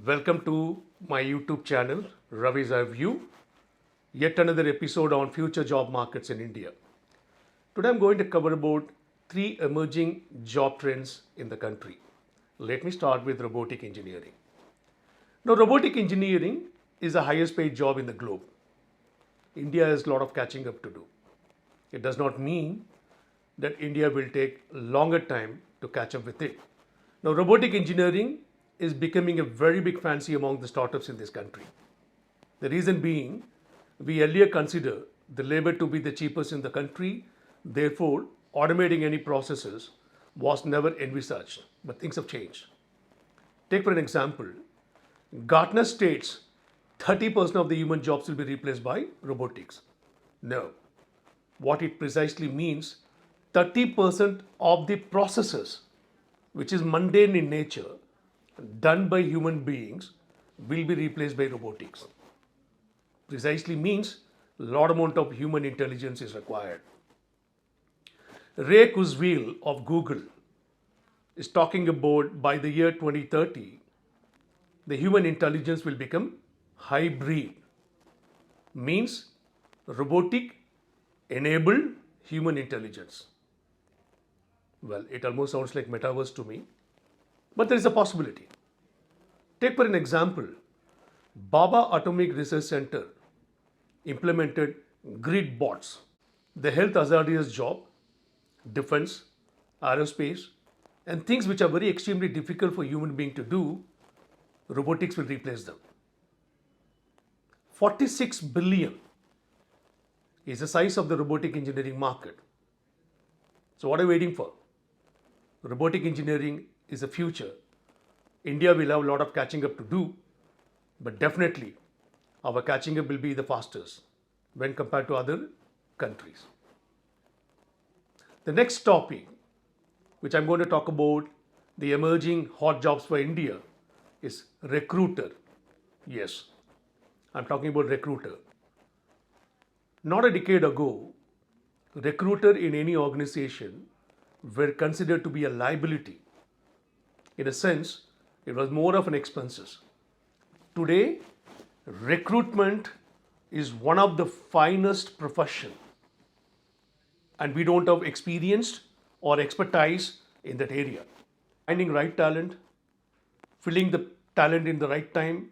Welcome to my YouTube channel, Ravi's View. Yet another episode on future job markets in India. Today I'm going to cover about three emerging job trends in the country. Let me start with robotic engineering. Now, robotic engineering is the highest paid job in the globe. India has a lot of catching up to do. It does not mean that India will take longer time to catch up with it. Now, robotic engineering is becoming a very big fancy among the startups in this country. The reason being, we earlier considered the labor to be the cheapest in the country, therefore, automating any processes was never envisaged. But things have changed. Take for an example, Gartner states 30% of the human jobs will be replaced by robotics. No. What it precisely means, 30% of the processes, which is mundane in nature, done by human beings, will be replaced by robotics. Precisely means a lot amount of human intelligence is required. Ray Kurzweil of Google is talking about by the year 2030, the human intelligence will become hybrid. Means robotic enabled human intelligence. Well, it almost sounds like metaverse to me, but there is a possibility. Take for an example, Baba Atomic Research Center implemented grid bots. The health hazardous job, defense, aerospace, and things which are very extremely difficult for human being to do, robotics will replace them. 46 billion is the size of the robotic engineering market. So what are you waiting for? Robotic engineering is the future. India will have a lot of catching up to do, but definitely our catching up will be the fastest when compared to other countries. The next topic, which I'm going to talk about, the emerging hot jobs for India, is recruiter. Yes, I'm talking about recruiter. Not a decade ago, recruiter in any organization were considered to be a liability. In a sense, it was more of an expenses. Today, recruitment is one of the finest profession, and we don't have experienced or expertise in that area. Finding right talent, filling the talent in the right time,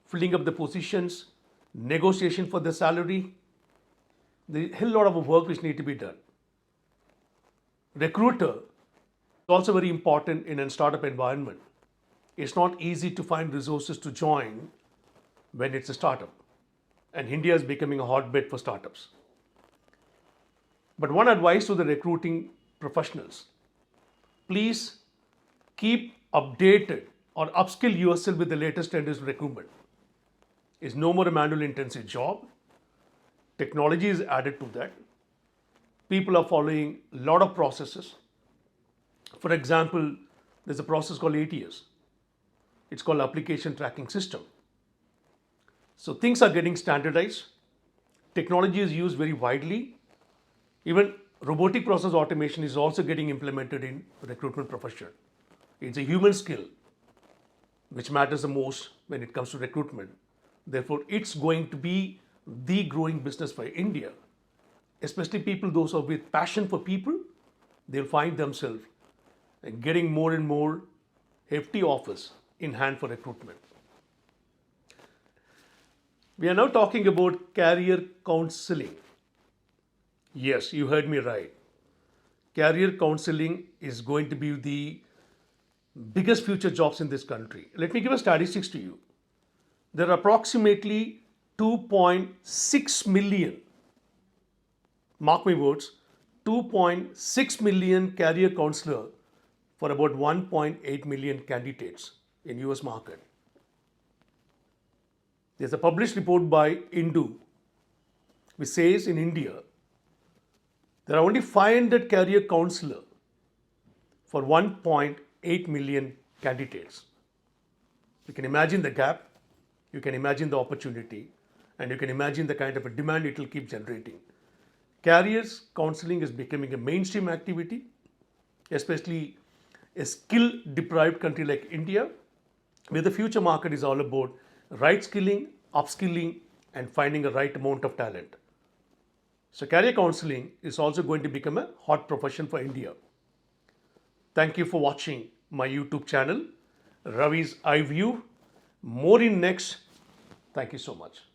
filling up the positions, negotiation for the salary, there's a hell lot of work which need to be done. Recruiter is also very important in a startup environment. It's not easy to find resources to join when it's a startup. And India is becoming a hotbed for startups. But one advice to the recruiting professionals, please keep updated or upskill yourself with the latest trends in recruitment. It's no more a manual intensive job. Technology is added to that. People are following a lot of processes. For example, there's a process called ATS. It's called Application Tracking System. So things are getting standardized. Technology is used very widely. Even robotic process automation is also getting implemented in recruitment profession. It's a human skill which matters the most when it comes to recruitment. Therefore, it's going to be the growing business for India. Especially people, those who are with passion for people, they'll find themselves getting more and more hefty offers in hand for recruitment. We are now talking about career counseling. Yes, you heard me right. Career counseling is going to be the biggest future jobs in this country. Let me give a statistics to you. There are approximately 2.6 million, mark my words, 2.6 million career counselor for about 1.8 million candidates in US market. There's a published report by Indu which says in India there are only 500 career counselor for 1.8 million candidates. You can imagine the gap, you can imagine the opportunity, and you can imagine the kind of a demand it will keep generating. Careers counseling is becoming a mainstream activity, especially a skill deprived country like India. where the future market is all about right skilling, upskilling, and finding the right amount of talent. So, career counseling is also going to become a hot profession for India. Thank you for watching my YouTube channel, Ravi's iView. More in next. Thank you so much.